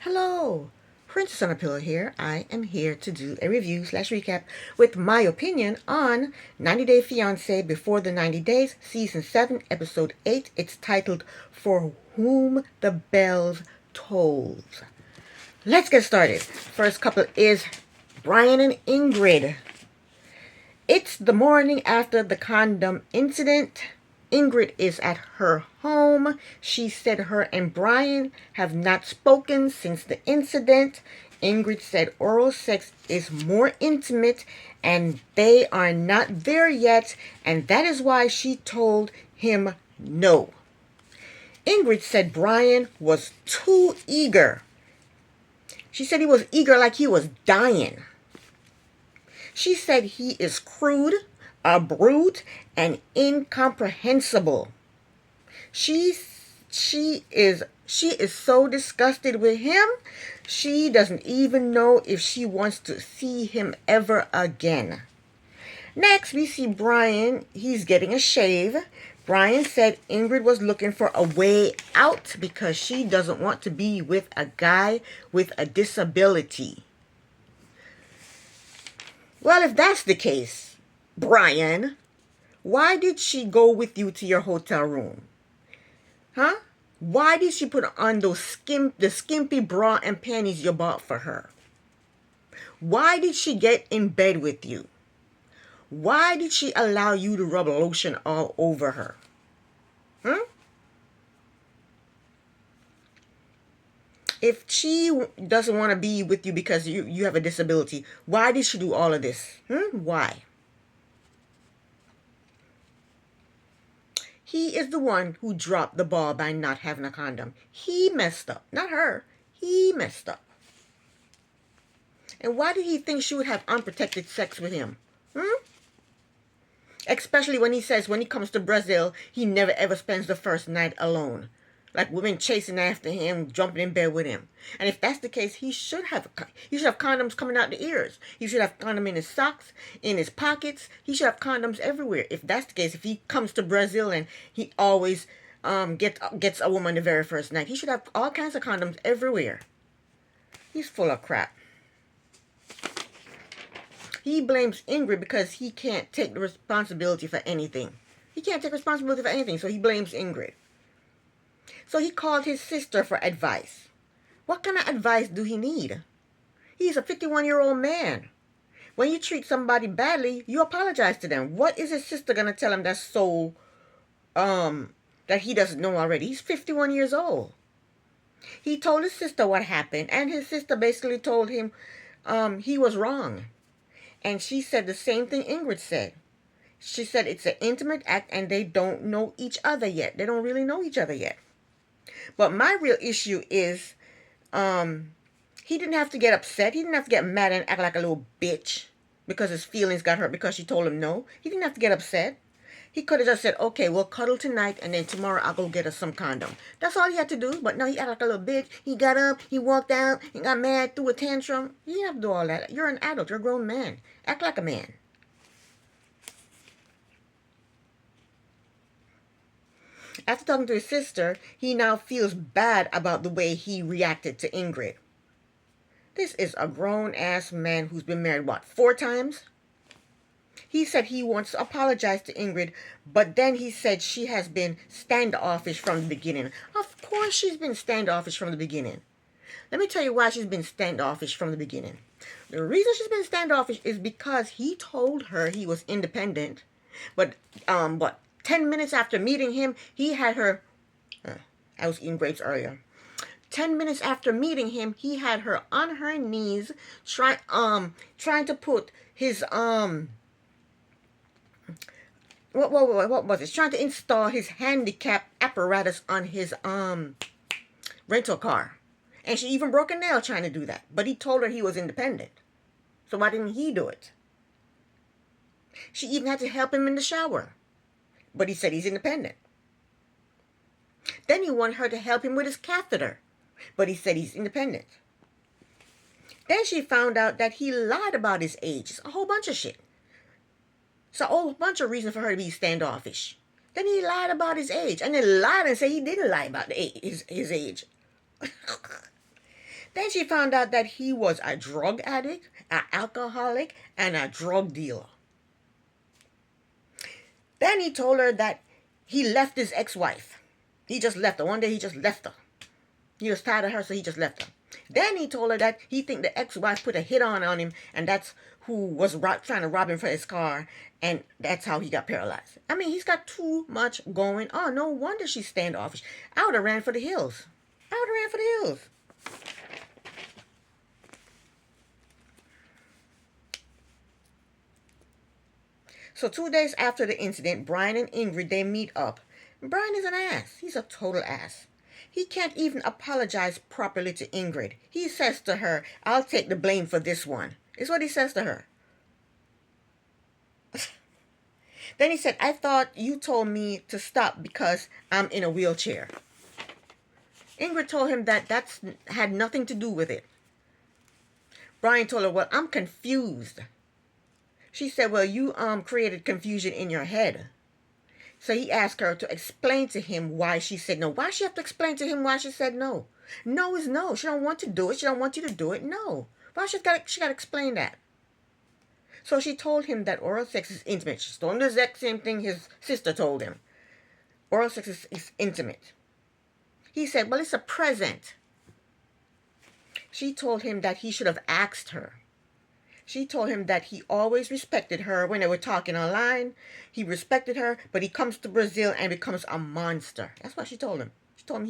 Hello, Princess on a Pillow here. I am here to do a review slash recap with my opinion on 90 Day Fiance Before the 90 Days, Season 7, Episode 8. It's titled For Whom the Bells Tolls. Let's get started. First couple is Brian and Ingrid. It's the morning after the condom incident. Ingrid is at her home. She said her and Brian have not spoken since the incident. Ingrid said oral sex is more intimate and they are not there yet, and that is why she told him no. Ingrid said Brian was too eager. She said he was eager like he was dying. She said he is crude, a brute, and incomprehensible. She is so disgusted with him. She doesn't even know if she wants to see him ever again. Next, we see Brian. He's getting a shave. Brian said Ingrid was looking for a way out because she doesn't want to be with a guy with a disability. Well, if that's the case, Brian, why did she go with you to your hotel room? Huh? Why did she put on the skimpy bra and panties you bought for her? Why did she get in bed with you? Why did she allow you to rub lotion all over her? Huh? If she doesn't want to be with you because you have a disability, why did she do all of this? Why? He is the one who dropped the ball by not having a condom. He messed up, not her. He messed up. And why did he think she would have unprotected sex with him? Especially when he says when he comes to Brazil, he never ever spends the first night alone. Like women chasing after him, jumping in bed with him. And if that's the case, he should have condoms coming out the ears. He should have condom in his socks, in his pockets. He should have condoms everywhere. If that's the case, if he comes to Brazil and he always gets a woman the very first night, he should have all kinds of condoms everywhere. He's full of crap. He blames Ingrid because he can't take the responsibility for anything. He can't take responsibility for anything, so he blames Ingrid. So he called his sister for advice. What kind of advice do he need? He's a 51-year-old man. When you treat somebody badly, you apologize to them. What is his sister going to tell him that's so, that he doesn't know already? He's 51 years old. He told his sister what happened, and his sister basically told him he was wrong. And she said the same thing Ingrid said. She said it's an intimate act and they don't know each other yet. They don't really know each other yet. But my real issue is he didn't have to get upset. He didn't have to get mad and act like a little bitch because his feelings got hurt because she told him no. He didn't have to get upset. He could have just said, okay, we'll cuddle tonight and then tomorrow I'll go get us some condom. That's all he had to do. But no, he acted like a little bitch. He got up, he walked out, he got mad, threw a tantrum. You didn't have to do all that. You're an adult. You're a grown man. Act like a man. After talking to his sister, he now feels bad about the way he reacted to Ingrid. This is a grown-ass man who's been married, what, 4 times? He said he wants to apologize to Ingrid, but then he said she has been standoffish from the beginning. Of course she's been standoffish from the beginning. Let me tell you why she's been standoffish from the beginning. The reason she's been standoffish is because he told her he was independent, but 10 minutes after meeting him, he had her... I was eating grapes earlier. 10 minutes after meeting him, he had her on her knees trying to put his... What was it? Trying to install his handicap apparatus on his rental car. And she even broke a nail trying to do that. But he told her he was independent. So why didn't he do it? She even had to help him in the shower. But he said he's independent. Then he wanted her to help him with his catheter. But he said he's independent. Then she found out that he lied about his age. It's a whole bunch of shit. It's a whole bunch of reasons for her to be standoffish. Then he lied about his age. And then lied and said he didn't lie about his age. Then she found out that he was a drug addict, an alcoholic, and a drug dealer. Then he told her that he left his ex-wife. He just left her. One day he just left her. He was tired of her, so he just left her. Then he told her that he think the ex-wife put a hit on him, and that's who was trying to rob him for his car, and that's how he got paralyzed. I mean, he's got too much going on. No wonder she's standoffish. I would have ran for the hills. I would have ran for the hills. So 2 days after the incident, Brian and Ingrid, they meet up. Brian is an ass. He's a total ass. He can't even apologize properly to Ingrid. He says to her, I'll take the blame for this one. Is what he says to her. Then he said, I thought you told me to stop because I'm in a wheelchair. Ingrid told him that had nothing to do with it. Brian told her, well, I'm confused. She said, well, you created confusion in your head. So he asked her to explain to him why she said no. Why she have to explain to him why she said no? No is no. She don't want to do it. She don't want you to do it. No. Why she got to explain that? So she told him that oral sex is intimate. She told him the exact same thing his sister told him. Oral sex is intimate. He said, well, it's a present. She told him that he should have asked her. She told him that he always respected her when they were talking online. He respected her, but he comes to Brazil and becomes a monster. That's what she told him. She told him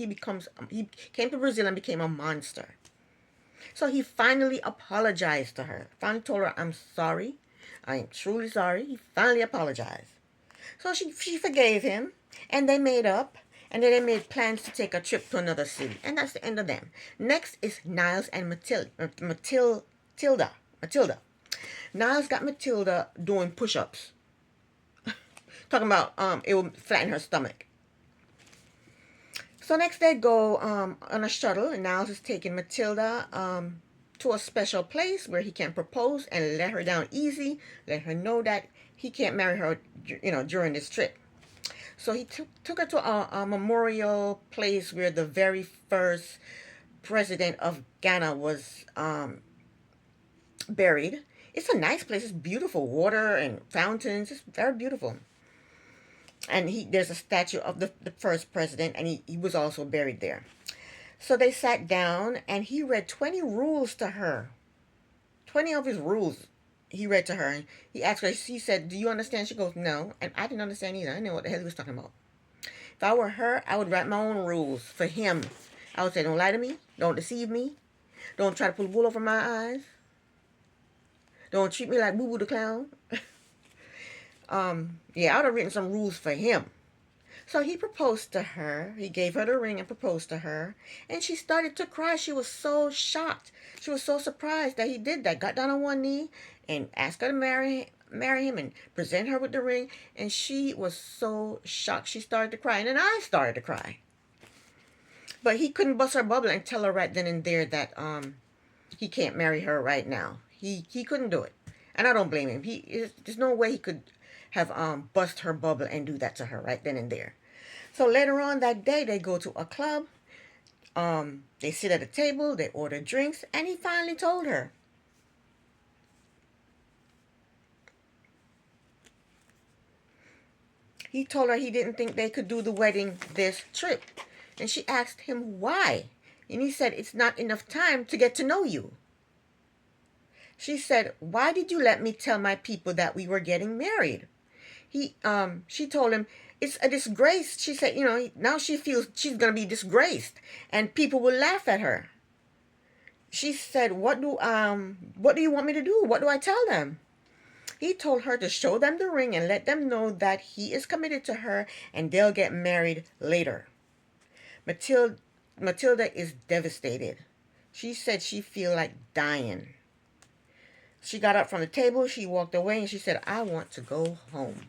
he came to Brazil and became a monster. So he finally apologized to her. Finally told her, I'm sorry. I am truly sorry. He finally apologized. So she forgave him, and they made up, and then they made plans to take a trip to another city. And that's the end of them. Next is Niles and Matilda. Niles got Matilda doing push-ups. Talking about it will flatten her stomach. So next they go on a shuttle, and Niles is taking Matilda to a special place where he can propose and let her down easy, let her know that he can't marry her, during this trip. So he took her to a memorial place where the very first president of Ghana was buried. It's a nice place. It's beautiful. Water and fountains. It's very beautiful. And there's a statue of the first president, and he was also buried there. So they sat down, and he read 20 rules to her. 20 of his rules he read to her. And he asked her, he said, do you understand? She goes, no. And I didn't understand either. I didn't know what the hell he was talking about. If I were her, I would write my own rules for him. I would say, don't lie to me. Don't deceive me. Don't try to pull wool over my eyes. Don't treat me like Boo Boo the Clown. Yeah, I would have written some rules for him. So he proposed to her. He gave her the ring and proposed to her. And she started to cry. She was so shocked. She was so surprised that he did that. Got down on one knee and asked her to marry him and present her with the ring. And she was so shocked. She started to cry. And then I started to cry. But he couldn't bust her bubble and tell her right then and there that he can't marry her right now. He couldn't do it. And I don't blame him. There's no way he could have bust her bubble and do that to her right then and there. So later on that day, they go to a club. They sit at a table. They order drinks. And he finally told her. He told her he didn't think they could do the wedding this trip. And she asked him why. And he said, it's not enough time to get to know you. She said, why did you let me tell my people that we were getting married? She told him, it's a disgrace. She said, now she feels she's going to be disgraced and people will laugh at her. She said, what do you want me to do? What do I tell them? He told her to show them the ring and let them know that he is committed to her and they'll get married later. Matilda is devastated. She said she feel like dying. She got up from the table, she walked away, and she said, I want to go home.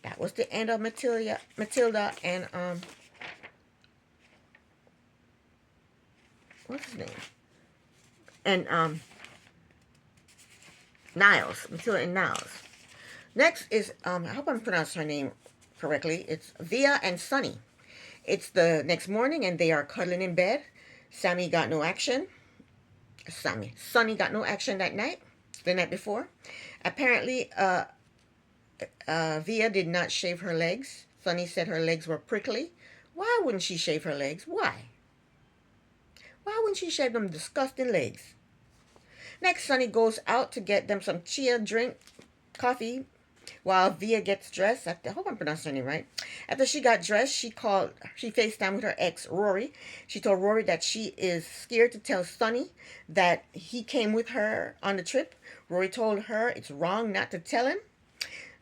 That was the end of Matilda and, what's his name? And, Niles. Matilda and Niles. Next is, I hope I'm pronouncing her name correctly. It's Via and Sunny. It's the next morning, and they are cuddling in bed. Sammy got no action. Sonny got no action that night, the night before. Apparently, Via did not shave her legs. Sonny said her legs were prickly. Why wouldn't she shave her legs? Why? Why wouldn't she shave them disgusting legs? Next, Sonny goes out to get them some chia drink, coffee, while Via gets dressed. I hope I'm pronouncing her name right. After she got dressed, she FaceTimed with her ex, Rory. She told Rory that she is scared to tell Sonny that he came with her on the trip. Rory told her it's wrong not to tell him.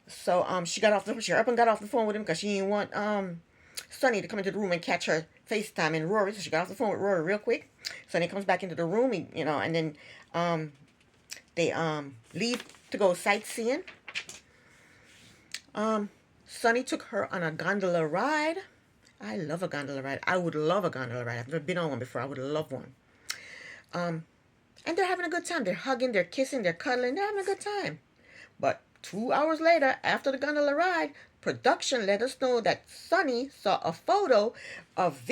So she got off she up and got off the phone with him because she didn't want Sonny to come into the room and catch her FaceTime and Rory. So she got off the phone with Rory real quick. Sonny comes back into the room, and then they leave to go sightseeing. Sonny took her on a gondola ride. I love a gondola ride. I would love a gondola ride. I've never been on one before. I would love one. And they're having a good time. They're hugging, they're kissing, they're cuddling. They're having a good time. But 2 hours later, after the gondola ride, production let us know that Sonny saw a photo of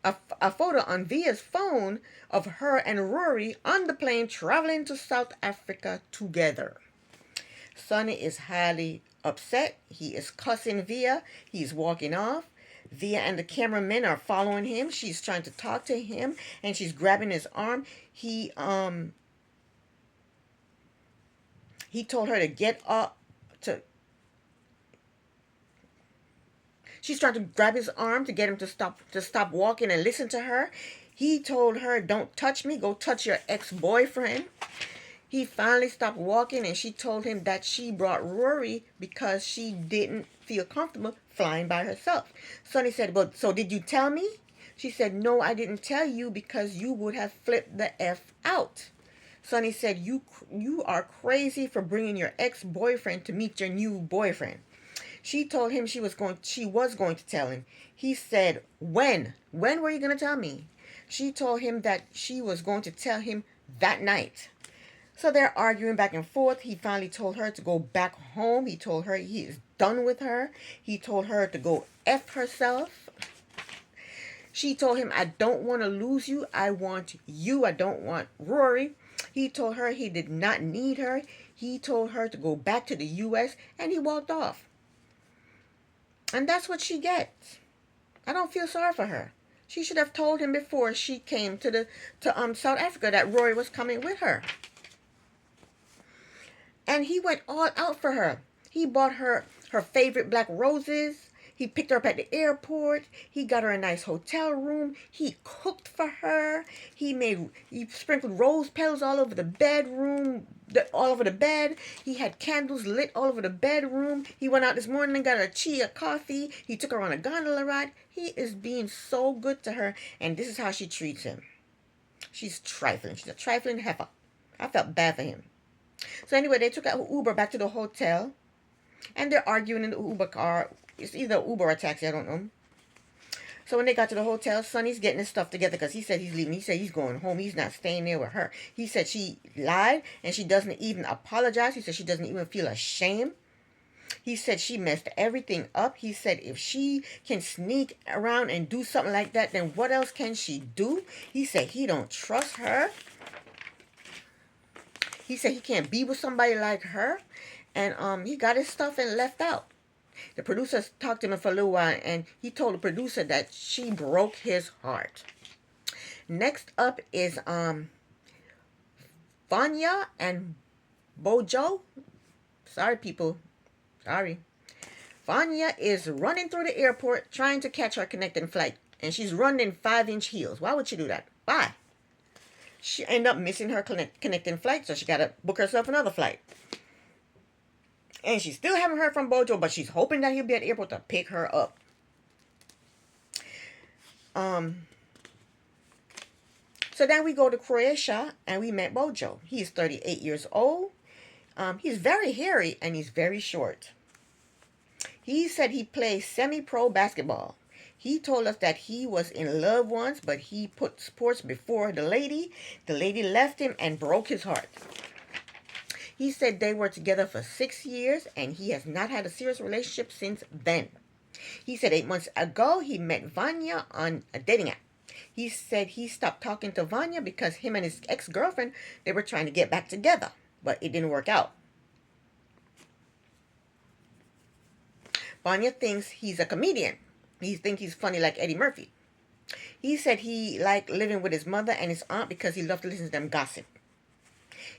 a photo on Via's phone of her and Rory on the plane traveling to South Africa together. Sonny is highly upset. He is cussing Via. He's walking off. Via and the cameramen are following him. She's trying to talk to him and she's grabbing his arm. He told her to get up She's trying to grab his arm to get him to stop walking and listen to her. He told her, "Don't touch me. Go touch your ex-boyfriend." He finally stopped walking and she told him that she brought Rory because she didn't feel comfortable flying by herself. Sonny said, "But so did you tell me?" She said, "No, I didn't tell you because you would have flipped the F out." Sonny said, you are crazy for bringing your ex-boyfriend to meet your new boyfriend." She told him she was going to tell him. He said, when were you going to tell me?" She told him that she was going to tell him that night. So they're arguing back and forth. He finally told her to go back home. He told her he is done with her. He told her to go F herself. She told him, "I don't want to lose you. I want you. I don't want Rory." He told her he did not need her. He told her to go back to the U.S. and he walked off. And that's what she gets. I don't feel sorry for her. She should have told him before she came to South Africa that Rory was coming with her. And he went all out for her. He bought her favorite black roses. He picked her up at the airport. He got her a nice hotel room. He cooked for her. He sprinkled rose petals all over the bedroom, all over the bed. He had candles lit all over the bedroom. He went out this morning and got her chia coffee. He took her on a gondola ride. He is being so good to her, and this is how she treats him. She's trifling. She's a trifling heifer. I felt bad for him. So anyway, they took an Uber back to the hotel, and they're arguing in the Uber car. It's either Uber or a taxi, I don't know. So when they got to the hotel, Sonny's getting his stuff together because he said he's leaving. He said he's going home. He's not staying there with her. He said she lied and she doesn't even apologize. He said she doesn't even feel ashamed. He said she messed everything up. He said if she can sneak around and do something like that, then what else can she do? He said he don't trust her. He said he can't be with somebody like her. And he got his stuff and left out. The producer talked to him for a little while, and he told the producer that she broke his heart. Next up is Vanya and Bojo. Sorry, people. Sorry. Vanya is running through the airport trying to catch her connecting flight, and she's running 5-inch heels. Why would she do that? Why? She ended up missing her connecting flight, so she got to book herself another flight. And she still haven't heard from Bojo, but she's hoping that he'll be at the airport to pick her up. So then we go to Croatia, and we met Bojo. He's 38 years old. He's very hairy, and he's very short. He said he plays semi-pro basketball. He told us that he was in love once, but he put sports before the lady. The lady left him and broke his heart. He said they were together for 6 years, and he has not had a serious relationship since then. He said 8 months ago, he met Vanya on a dating app. He said he stopped talking to Vanya because him and his ex-girlfriend, they were trying to get back together, but it didn't work out. Vanya thinks he's a comedian. He thinks he's funny like Eddie Murphy. He said he liked living with his mother and his aunt because he loved to listen to them gossip.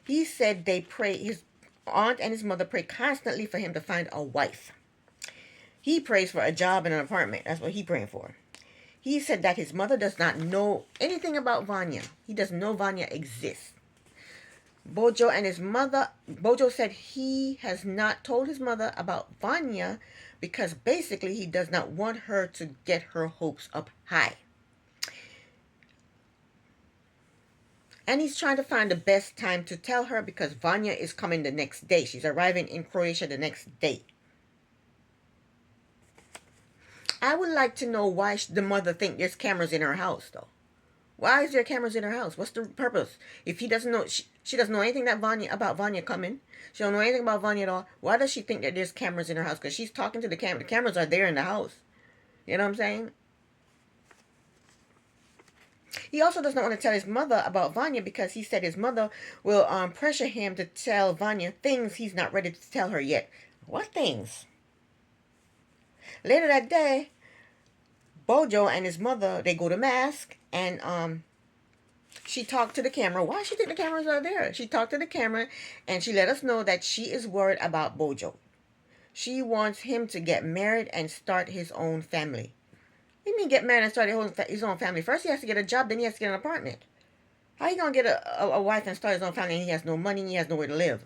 He said they pray, his aunt and his mother pray constantly for him to find a wife. He prays for a job and an apartment. That's what he's praying for. He said that his mother does not know anything about Vanya. He doesn't know Vanya exists. Bojo and his mother, Bojo said he has not told his mother about Vanya because basically he does not want her to get her hopes up high. And he's trying to find the best time to tell her because Vanya is coming the next day. She's arriving in Croatia the next day. I would like to know why the mother thinks there's cameras in her house, though. Why is there cameras in her house? What's the purpose? If he doesn't know, she doesn't know anything about Vanya coming. She don't know anything about Vanya at all. Why does she think that there's cameras in her house? Because she's talking to the camera. The cameras are there in the house. You know what I'm saying? He also does not want to tell his mother about Vanya because he said his mother will pressure him to tell Vanya things he's not ready to tell her yet. What things? Later that day, Bojo and his mother, they go to mass, and she talked to the camera. Why she think the cameras are there? She talked to the camera, and she let us know that she is worried about Bojo. She wants him to get married and start his own family. What do you mean get married and start his own family? First he has to get a job, then he has to get an apartment. How you going to get a wife and start his own family and he has no money and he has nowhere to live?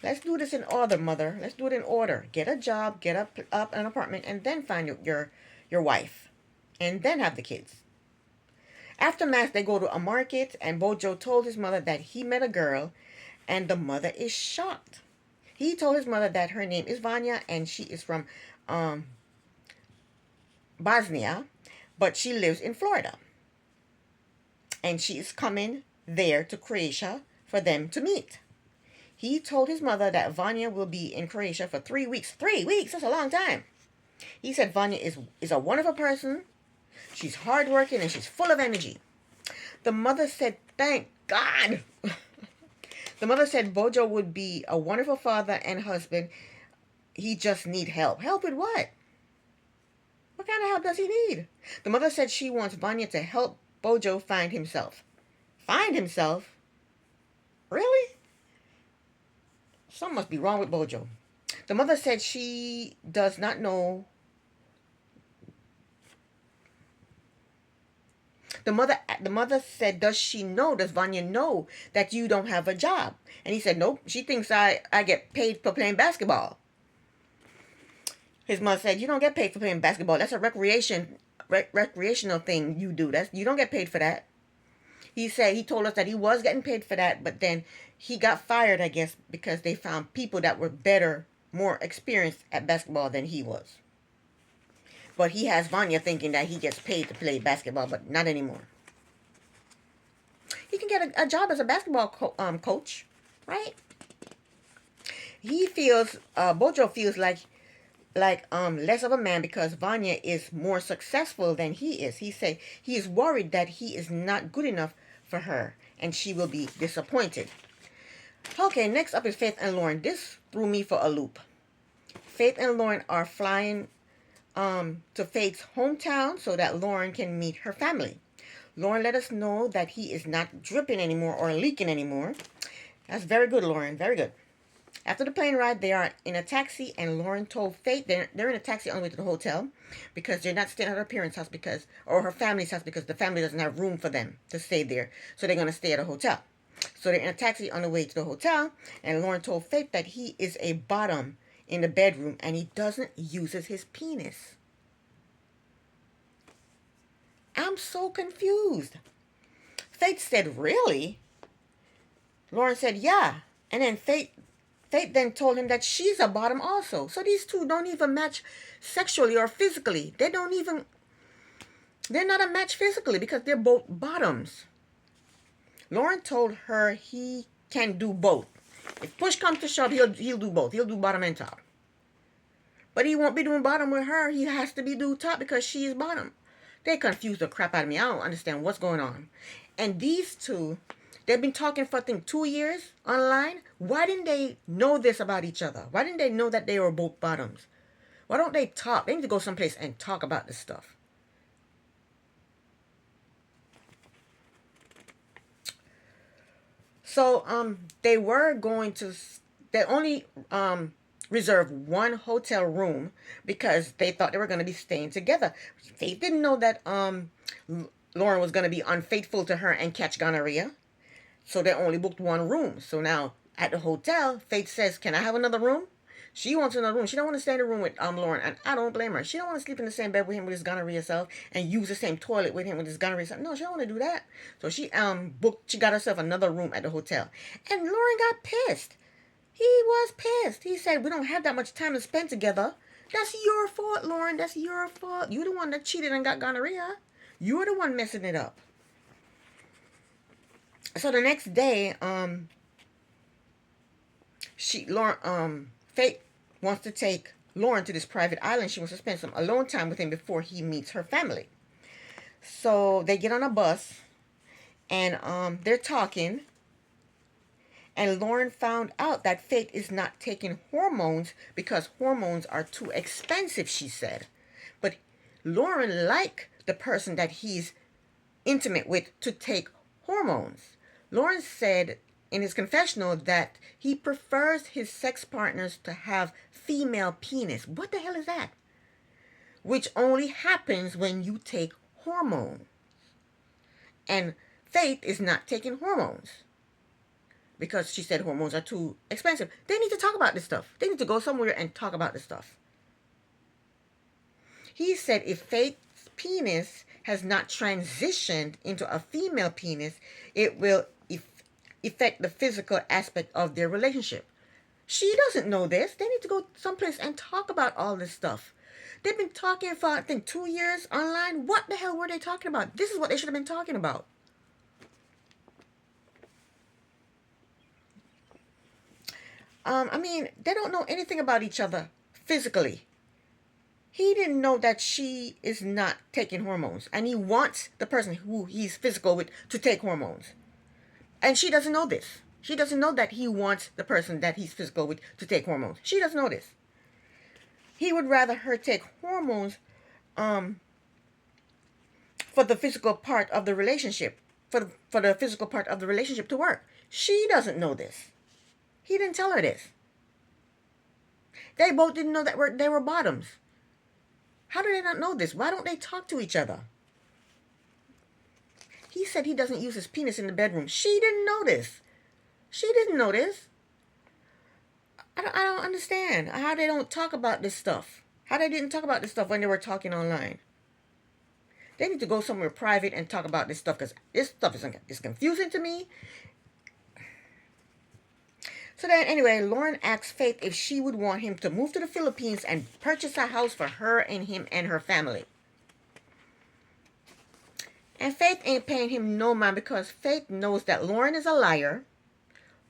Let's do this in order, mother. Let's do it in order. Get a job, get up an apartment, and then find your wife. And then have the kids. After mass, they go to a market, and Bojo told his mother that he met a girl, and the mother is shocked. He told his mother that her name is Vanya, and she is from Bosnia, but she lives in Florida. And she is coming there to Croatia for them to meet. He told his mother that Vanya will be in Croatia for 3 weeks. 3 weeks? That's a long time. He said Vanya is a wonderful person. She's hardworking and she's full of energy. The mother said, thank God. The mother said Bojo would be a wonderful father and husband. He just need help. Help with what? What kind of help does he need? The mother said she wants Vanya to help Bojo find himself. Find himself? Really? Something must be wrong with Bojo. The mother said she does not know. The mother said, does Vanya know that you don't have a job? And he said, nope. She thinks I get paid for playing basketball. His mother said, you don't get paid for playing basketball. That's a recreational thing you do. You don't get paid for that. He told us that he was getting paid for that, but then he got fired, I guess, because they found people that were better, more experienced at basketball than he was. But he has Vanya thinking that he gets paid to play basketball, but not anymore. He can get a job as a basketball coach, right? He feels, Bojo feels like less of a man because Vanya is more successful than he is. He said he is worried that he is not good enough for her and she will be disappointed. Okay, next up is Faith and Lauren. This threw me for a loop. Faith and Lauren are flying to Faith's hometown so that Lauren can meet her family. Lauren let us know that he is not dripping anymore or leaking anymore. That's very good, Lauren. Very good. After the plane ride, they are in a taxi, and Lauren told Faith they're in a taxi on the way to the hotel because they're not staying at her parents' house or her family's house because the family doesn't have room for them to stay there. So they're going to stay at a hotel. So they're in a taxi on the way to the hotel, and Lauren told Faith that he is a bottom in the bedroom and he doesn't use his penis. I'm so confused. Faith said, really? Lauren said, yeah. And then Faith then told him that she's a bottom also. So these two don't even match sexually or physically. They're not a match physically because they're both bottoms. Lauren told her he can do both. If push comes to shove, he'll do both. He'll do bottom and top. But he won't be doing bottom with her. He has to be do top because she is bottom. They confused the crap out of me. I don't understand what's going on. And these two, they've been talking for, I think, 2 years online. Why didn't they know this about each other? Why didn't they know that they were both bottoms? Why don't they talk? They need to go someplace and talk about this stuff. So they were going to, they only reserved one hotel room because they thought they were going to be staying together. They didn't know that Lauren was going to be unfaithful to her and catch gonorrhea. So they only booked one room. So now at the hotel, Faith says, "Can I have another room?" She wants another room. She don't want to stay in the room with Lauren, and I don't blame her. She don't want to sleep in the same bed with him with his gonorrhea self and use the same toilet with him with his gonorrhea self. No, she don't want to do that. So she booked. She got herself another room at the hotel, and Lauren got pissed. He was pissed. He said, "We don't have that much time to spend together. That's your fault, Lauren. That's your fault. You're the one that cheated and got gonorrhea. You're the one messing it up." So the next day, Faith wants to take Lauren to this private island. She wants to spend some alone time with him before he meets her family. So they get on a bus, and they're talking. And Lauren found out that Faith is not taking hormones because hormones are too expensive, she said. But Lauren liked the person that he's intimate with to take hormones. Lauren said in his confessional that he prefers his sex partners to have female penis. What the hell is that? Which only happens when you take hormones. And Faith is not taking hormones because she said hormones are too expensive. They need to talk about this stuff. They need to go somewhere and talk about this stuff. He said if Faith's penis has not transitioned into a female penis, it will affect the physical aspect of their relationship. She doesn't know this. They need to go someplace and talk about all this stuff. They've been talking for, I think, 2 years online. What the hell were they talking about? This is what they should have been talking about. I mean, they don't know anything about each other physically. He didn't know that she is not taking hormones, and he wants the person who he's physical with to take hormones. And she doesn't know this. She doesn't know that he wants the person that he's physical with to take hormones. She doesn't know this. He would rather her take hormones for the physical part of the relationship, for the physical part of the relationship to work. She doesn't know this. He didn't tell her this. They both didn't know that they were bottoms. How do they not know this? Why don't they talk to each other? He said he doesn't use his penis in the bedroom. She didn't know this. She didn't know this. I don't understand how they don't talk about this stuff. How they didn't talk about this stuff when they were talking online. They need to go somewhere private and talk about this stuff because this stuff is confusing to me. So then, anyway, Lauren asked Faith if she would want him to move to the Philippines and purchase a house for her and him and her family. And Faith ain't paying him no mind because Faith knows that Lauren is a liar,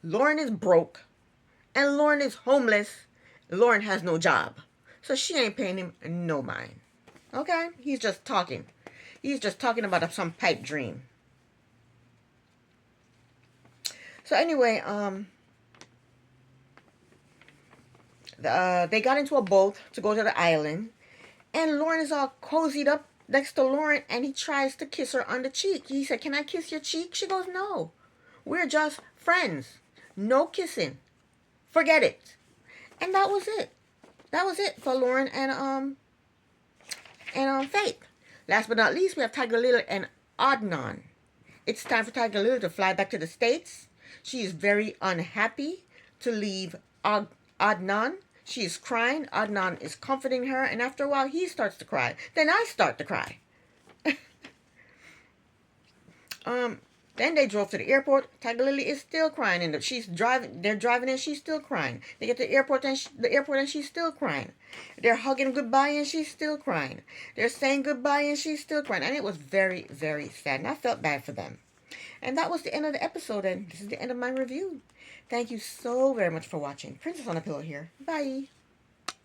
Lauren is broke, and Lauren is homeless. Lauren has no job. So she ain't paying him no mind. Okay? He's just talking. He's just talking about some pipe dream. So anyway, they got into a boat to go to the island, and Lauren is all cozied up next to Lauren, and he tries to kiss her on the cheek. He said, "Can I kiss your cheek?" She goes, "No, we're just friends. No kissing. Forget it." And that was it. That was it for Lauren and Faith. Last but not least, we have Tiger Lily and Adnan. It's time for Tiger Lily to fly back to the States. She is very unhappy to leave Adnan. She is crying. Adnan is comforting her, and after a while, he starts to cry. Then I start to cry. Then they drove to the airport. Tiger Lily is still crying, and they're driving, and she's still crying. They get to the airport, and she's still crying. They're hugging goodbye, and she's still crying. They're saying goodbye, and she's still crying. And it was very, very sad, and I felt bad for them. And that was the end of the episode, and this is the end of my review. Thank you so very much for watching. Princess on a Pillow here. Bye.